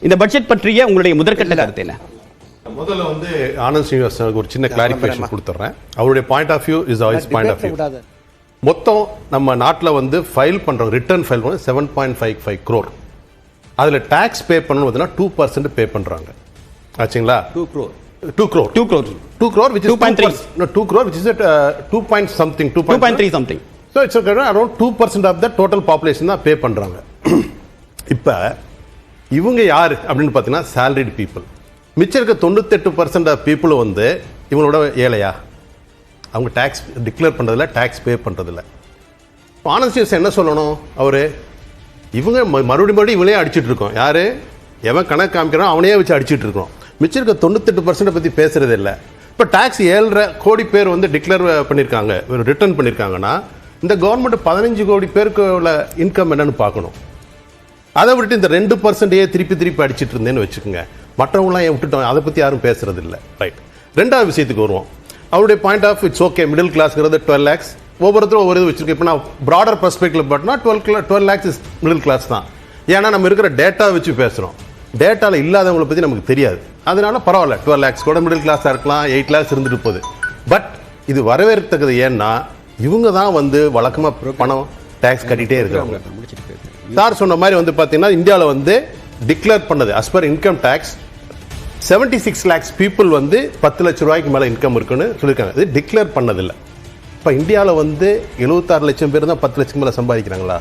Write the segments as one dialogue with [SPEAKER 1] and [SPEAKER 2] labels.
[SPEAKER 1] இந்த பட்ஜெட் பற்றிய உங்களுடைய முதற்கட்ட கருத்து என்ன?
[SPEAKER 2] முதல்ல வந்து ஆனந்த் ஸ்ரீனிவாசனுக்கு ஒரு சின்ன கிளாரிஃபிகேஷன் கொடுத்துட்றேன். அவருடைய point of view is always point of view. மொத்தம் நம்ம நாட்டில் வந்து ஃபைல் பண்ணுறோம், ரிட்டர்ன் ஃபைல் பண்ண 7.55 crore. அதில் டேக்ஸ் பே பண்ணணும் பார்த்தீங்கன்னா 2% பே பண்ணுறாங்க. ஆச்சுங்களா? 2 crore which is 2.3. No, 2 crore which is at 2 point something,
[SPEAKER 1] 2.3 something.
[SPEAKER 2] So it's around 2% of the total population தான் பே பண்ணுறாங்க. இப்போ இவங்க யார் அப்படின்னு பார்த்தீங்கன்னா salaried people. மிச்சம் இருக்க 98% ஆஃப் பீப்புள் வந்து இவங்களோட ஏழையா? அவங்க டேக்ஸ் டிக்ளேர் பண்ணுறதில்ல, டேக்ஸ் பே பண்ணுறதில்ல. ஆனஸ்ட் என்ன சொல்லணும்? அவர் இவங்க மறுபடியும் இவங்களே அடிச்சுட்டு இருக்கோம். யார் எவன் கணக்கு காமிக்கிறான் அவனையே வச்சு அடிச்சுட்டு இருக்கோம். மிச்சம் இருக்க 98% பற்றி பேசுறது இல்லை. இப்போ டேக்ஸ் 7.5 கோடி பேர் வந்து டிக்ளேர் பண்ணியிருக்காங்க, ரிட்டர்ன் பண்ணியிருக்காங்கன்னா இந்த கவர்மெண்ட் 15 கோடி பேருக்கு உள்ள இன்கம் என்னன்னு பார்க்கணும். அதை விட்டு இந்த 2% திருப்பி அடிச்சுட்டு இருந்தேன்னு வச்சுக்கோங்க. மற்றவங்களாம் ஏன் விட்டுட்டோம், அதை பற்றி யாரும் பேசுறது இல்லை. ரைட். ரெண்டாவது விஷயத்துக்கு வருவோம். அவருடைய point of it's okay, middle கிளாஸ்ங்கிறது 12 lakhs, ஒவ்வொருத்தரும் ஒவ்வொரு இது வச்சிருக்கேன். இப்போ நான் ப்ராடர் பெர்ஸ்பெக்டிவ் பார்த்தா 12 lakhs இஸ் மிடில் கிளாஸ் தான். ஏன்னா நம்ம இருக்கிற டேட்டா வச்சு பேசுகிறோம். டேட்டாவில் இல்லாதவங்களை பற்றி நமக்கு தெரியாது. அதனால பரவாயில்ல, 12 lakhs கூட மிடில் கிளாஸாக இருக்கலாம், 8 lakhs இருந்துட்டு போகுது. பட் இது வரவேற்கத்தக்கது. ஏன்னா இவங்க தான் வந்து வழக்கமாக பணம் டேக்ஸ் கட்டிகிட்டே இருக்கிறாங்க. சார் சொன்ன மாதிரி வந்து பார்த்தீங்கன்னா இந்தியாவில் வந்து டிக்ளேர் பண்ணது as per income tax 76 lakhs people வந்து 10 லட்சம் ரூபாய்க்கு மேலே இன்கம் இருக்குன்னு சொல்லியிருக்காங்க. இது டிக்ளேர் பண்ணதில்லை. இப்போ இந்தியாவில் வந்து 76 லட்சம் பேர் தான் 10 லட்சம் மேலே சம்பாதிக்கிறாங்களா?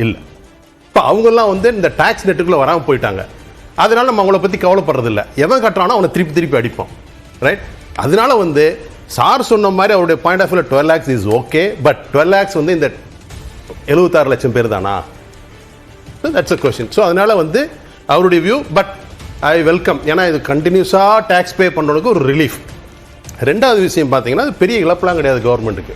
[SPEAKER 2] இல்லை. இப்போ அவங்கெல்லாம் வந்து இந்த டேக்ஸ் நெட்டுக்குள்ளே வராமல் போயிட்டாங்க. அதனால நம்ம அவங்கள பற்றி கவலைப்படுறதில்லை. எவன் கட்டுறானோ அவனை திருப்பி அடிப்போம். ரைட். அதனால வந்து சார் சொன்ன மாதிரி அவருடைய point of view 12 lakhs is okay. But 12 lakhs வந்து இந்த 76 லட்சம் பேர் தானா? That's a question. ஸோ அதனால வந்து அவருடைய வியூ. But I welcome. ஏன்னா இது கண்டினியூஸாக டேக்ஸ் பே பண்ணுறதுக்கு ஒரு ரிலீஃப். ரெண்டாவது விஷயம் பார்த்தீங்கன்னா அது பெரிய இழப்பெல்லாம் கிடையாது கவர்மெண்ட்டுக்கு.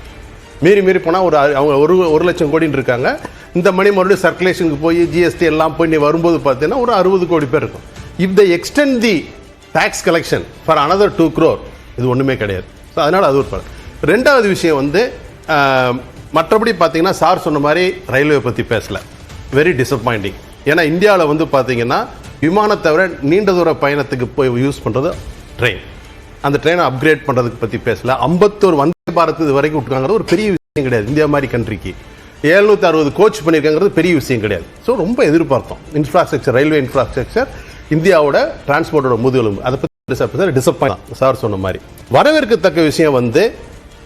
[SPEAKER 2] மீறி போனால் அவங்க 1 லட்சம் கோடின்னு இருக்காங்க. இந்த மணி மறுபடியும் சர்க்குலேஷனுக்கு போய் ஜிஎஸ்டி எல்லாம் போய் நீ வரும்போது பார்த்தீங்கன்னா ஒரு 60 கோடி பேர் இருக்கும். If they extend the tax collection for another 2 crore இது ஒன்றுமே கிடையாது. ஸோ அதனால் அது ஒரு ரெண்டாவது விஷயம் வந்து மற்றபடி பார்த்தீங்கன்னா சார் சொன்ன மாதிரி ரயில்வே பற்றி பேசலை. Very disappointing. ஏன்னா இந்தியாவில் வந்து பார்த்தீங்கன்னா விமானத்தை தவிர நீண்ட தூர பயணத்துக்கு போய் யூஸ் பண்ணுறது ட்ரெயின். அந்த ட்ரெயினை அப்கிரேட் பண்ணுறதுக்கு பற்றி பேசல. 51 வந்தே பாரத் இது வரைக்கும் விட்டுருக்காங்கிறது ஒரு பெரிய விஷயம் கிடையாது. இந்தியா மாதிரி கண்ட்ரிக்கு 760 கோச் பண்ணியிருக்காங்கிறது பெரிய விஷயம் கிடையாது. ஸோ ரொம்ப எதிர்பார்த்தோம். இன்ஃப்ராஸ்ட்ரக்சர், ரயில்வே இன்ஃப்ராஸ்ட்ரக்சர் இந்தியாவோட டிரான்ஸ்போர்ட்டோட முதுகெலும்பு. அதை பற்றி டிசப்பாயிண்ட் சார் சொன்ன மாதிரி. வரவேற்கத்தக்க விஷயம் வந்து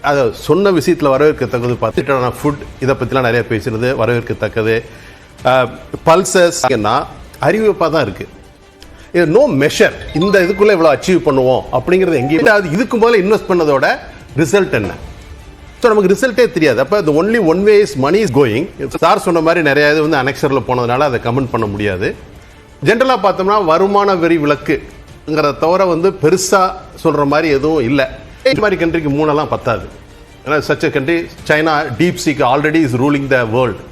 [SPEAKER 2] அதை சொன்ன விஷயத்தில் வரவேற்கத்தக்கது பார்த்துட்டான ஃபுட், இதை பற்றிலாம் நிறைய பேசுறது வரவேற்கத்தக்கது. பல்சஸ் அறிவிப்பாக தான் இருக்கு. இது நோ மெஷர். இந்த இதுக்குள்ள இவ்வளோ அச்சீவ் பண்ணுவோம் அப்படிங்கிறது எங்கேயும் இதுக்கு முதல்ல இன்வெஸ்ட் பண்ணதோட ரிசல்ட் என்ன? ஸோ நமக்கு ரிசல்ட்டே தெரியாது. அப்போ the only one way is money is going. Sir சொன்ன மாதிரி நிறைய இது வந்து அனெக்சரில் போனதுனால அதை கமெண்ட் பண்ண முடியாது. ஜென்ரலாக பார்த்தோம்னா வருமான வரி விலக்குங்கிறத தவிர வந்து பெருசாக சொல்கிற மாதிரி எதுவும் இல்லை. இந்த மாதிரி கண்ட்ரிக்கு 3 பத்தாது. ஏன்னா சச் a country, சைனா டீப்சீக்கு already is ruling the world.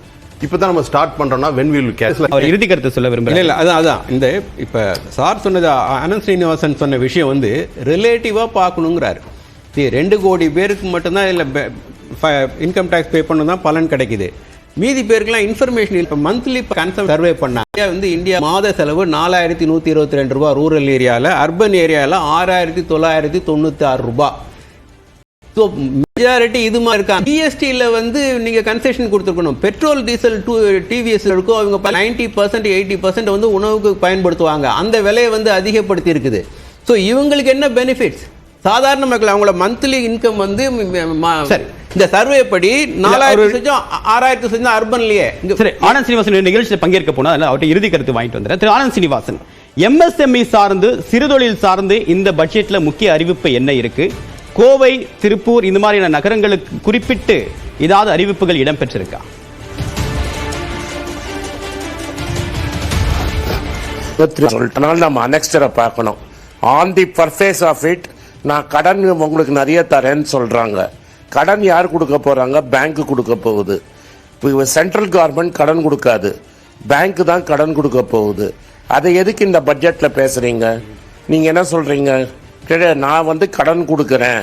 [SPEAKER 2] இப்போ தான் நம்ம ஸ்டார்ட் பண்ணுறோம்னா when will we catch.
[SPEAKER 1] அவர் இறுதி கருத்து சொல்ல விரும்புகிறேன்.
[SPEAKER 3] இல்லை அதான் இந்த இப்போ சார் சொன்னது ஆனந்த் ஸ்ரீனிவாசன் சொன்ன விஷயம் வந்து ரிலேட்டிவாக பார்க்கணுங்கிறாரு. 2 கோடி பேருக்கு மட்டும்தான் இல்லை இன்கம் டேக்ஸ் பே பண்ண தான் பலன் கிடைக்குது. மீதி பேருக்குலாம் இன்ஃபர்மேஷன். இப்போ மந்த்லி கன்சம் சர்வே பண்ணால் வந்து இந்தியா மாத செலவு 4122 ரூபா ரூரல் ஏரியாவில், அர்பன் ஏரியாவில் 6996 ரூபா. ஸோ மெஜாரிட்டி இது மாதிரி இருக்காங்க. ஜிஎஸ்டியில் வந்து நீங்கள் கன்செஷன் கொடுத்துருக்கணும். பெட்ரோல் டீசல் டிவிஎஸ் இருக்கும். அவங்க 90% 80% வந்து உணவுக்கு பயன்படுத்துவாங்க. அந்த விலையை வந்து அதிகப்படுத்தி இருக்குது. ஸோ இவங்களுக்கு என்ன பெனிஃபிட்ஸ்? சாதாரண மக்கள் அவங்களோட மந்த்லி இன்கம் வந்து சரி இந்த சர்வே படி 4000 அர்பன்லயே.
[SPEAKER 1] சரி, ஆனந்த் ஸ்ரீனிவாசன் நிகழ்ச்சியில் பங்கேற்க போனா அவர்கிட்ட இறுதி கருத்து வாங்கிட்டு வந்துறேன். திரு ஆனந்த் ஸ்ரீனிவாசன், எம்எஸ்எம்இ சார்ந்து சிறுதொழில் சார்ந்து இந்த பட்ஜெட்ல முக்கிய அறிவிப்பு என்ன இருக்கு? கோவை, திருப்பூர் இந்த மாதிரியான நகரங்களுக்கு குறிப்பிட்டு ஏதாவது அறிவிப்புகள் இடம்பெற்றிருக்கா?
[SPEAKER 4] நம்ம அனெக்ஸ்டரை பார்க்கணும். ஆன் தி பர்ஃபேஸ் ஆஃப் இட் நான் கடன் உங்களுக்கு நிறைய தரேன்னு சொல்றாங்க. கடன் யார் கொடுக்க போறாங்க? பேங்க் கொடுக்க போகுது. சென்ட்ரல் கவர்மெண்ட் கடன் கொடுக்காது, பேங்க் தான் கடன் கொடுக்க போகுது. அதை எதுக்கு இந்த பட்ஜெட்ல பேசுறீங்க? நீங்க என்ன சொல்றீங்க? நான் வந்து கடன் கொடுக்கறேன்,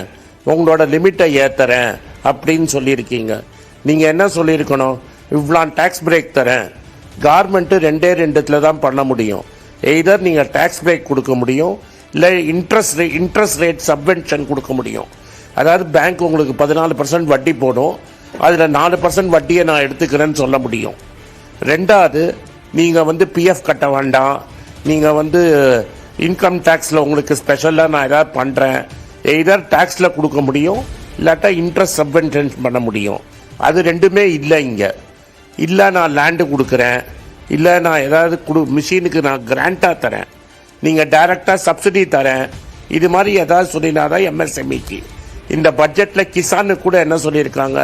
[SPEAKER 4] உங்களோட லிமிட்டை ஏத்துறேன் அப்படின்னு சொல்லியிருக்கீங்க. நீங்க என்ன சொல்லியிருக்கணும்? இவ்வளோ டாக்ஸ் பிரேக் தரேன். கவர்மெண்ட் 2 தான் பண்ண முடியும். எய்தர் நீங்கள் டேக்ஸ் பிரேக் கொடுக்க முடியும், இல்லை இன்ட்ரெஸ்ட் ரேட் சப்வென்ஷன் கொடுக்க முடியும். அதாவது பேங்க் உங்களுக்கு 14% வட்டி போடும், அதில் 4% வட்டியை நான் எடுத்துக்கிறேன்னு சொல்ல முடியும். ரெண்டாவது, நீங்கள் வந்து பிஎஃப் கட்ட வேண்டாம், நீங்கள் வந்து இன்கம் டேக்ஸில் உங்களுக்கு ஸ்பெஷலாக நான் ஏதாவது பண்ணுறேன், எய்தர் டேக்ஸில் கொடுக்க முடியும், இல்லாட்டா இன்ட்ரெஸ்ட் சப்வென்ஷன் பண்ண முடியும். அது ரெண்டுமே இல்லை இங்கே. இல்லை நான் லேண்டு கொடுக்குறேன், இல்லை நான் ஏதாவது மிஷினுக்கு நான் கிராண்டாக தரேன், நீங்கள் டைரெக்டாக சப்சிடி தரேன், இது மாதிரி ஏதாவது சொல்லினா தான் எம்எஸ்எம்இக்கு. இந்த பட்ஜெட்டில் கிசானுக்கு கூட என்ன சொல்லியிருக்காங்க,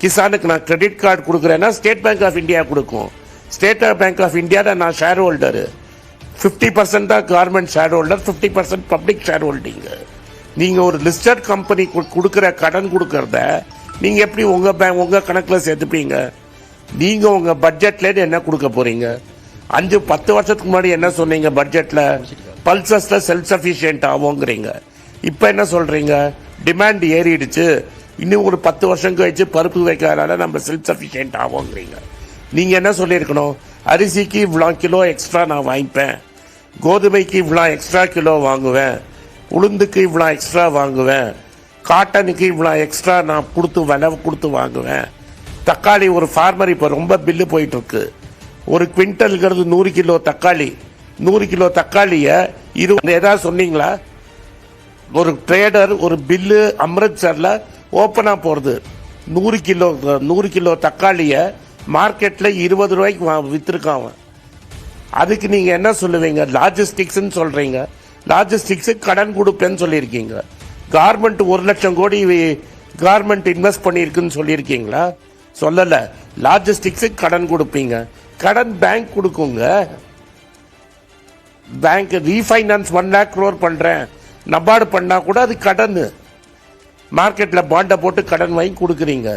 [SPEAKER 4] கிசானுக்கு நான் கிரெடிட் கார்டு கொடுக்குறேன்னா ஸ்டேட் பேங்க் ஆஃப் இந்தியா கொடுக்கும். ஸ்டேட் பேங்க் ஆஃப் இந்தியாவில் நான் ஷேர் ஹோல்டரு, 50% தான் government share holder, 50% public share holding. நீங்கள் ஒரு லிஸ்டட் கம்பெனி கொடுக்குற கடன் கொடுக்கறத நீங்கள் எப்படி உங்கள் கணக்கில் சேர்த்துப்பீங்க? நீங்கள் உங்கள் பட்ஜெட்லேருந்து என்ன கொடுக்க போகிறீங்க? 5-10 வருஷத்துக்கு முன்னாடி என்ன சொன்னீங்க பட்ஜெட்டில்? பல்சஸில் செல்ஃப் சஃபிஷியன்ட் ஆகுங்கிறீங்க. இப்போ என்ன சொல்கிறீங்க? டிமாண்ட் ஏறிடுச்சு, இன்னும் ஒரு 10 வருஷம் கழிச்சு பருப்பு வைக்கிறதுனால நம்ம செல்ஃப் சஃபிஷியன்ட் ஆகுங்கிறீங்க. நீங்கள் என்ன சொல்லியிருக்கணும்? அரிசிக்கு இவ்வளோ கிலோ எக்ஸ்ட்ரா நான் வாங்கிப்பேன், கோதுமைக்கு இவ்வளோ எக்ஸ்ட்ரா கிலோ வாங்குவேன், உளுந்துக்கு இவ்வளோ எக்ஸ்ட்ரா வாங்குவேன், காட்டனுக்கு இவ்வளோ எக்ஸ்ட்ரா நான் விலை கொடுத்து வாங்குவேன். தக்காளி ஒரு ஃபார்மர் இப்போ ரொம்ப பில்லு போயிட்டுருக்கு. ஒரு குவிண்டல்ங்கிறது 100 கிலோ தக்காளி, 100 கிலோ தக்காளியை 20 ஏதாவது சொன்னீங்களா? ஒரு ட்ரேடர் ஒரு பில்லு அம்ரித்சரில் ஓப்பனாக போகிறது, 100 கிலோ தக்காளியை மார்க்கெட்டில் 20 ரூபாய்க்கு விற்றுருக்கான். அதுக்கு நீங்கள் என்ன சொல்லுவீங்க? லாஜிஸ்டிக்ஸ்ன்னு சொல்கிறீங்க. லாஜிஸ்டிக்ஸுக்கு கடன் கொடுப்பேன்னு சொல்லியிருக்கீங்க. கார்மெண்ட் 1 லட்சம் கோடி கார்மெண்ட் இன்வெஸ்ட் பண்ணியிருக்குன்னு சொல்லியிருக்கீங்களா? சொல்லலை. லாஜிஸ்டிக்ஸுக்கு கடன் கொடுப்பீங்க. கடன் பேங்க் கொடுக்குங்க. பேங்க் ரீஃபைனான்ஸ் 1 lakh crore பண்ணுறேன், நபார்டு பண்ணால் கூட அது கடன். மார்க்கெட்டில் பாண்டை போட்டு கடன் வாங்கி கொடுக்குறீங்க.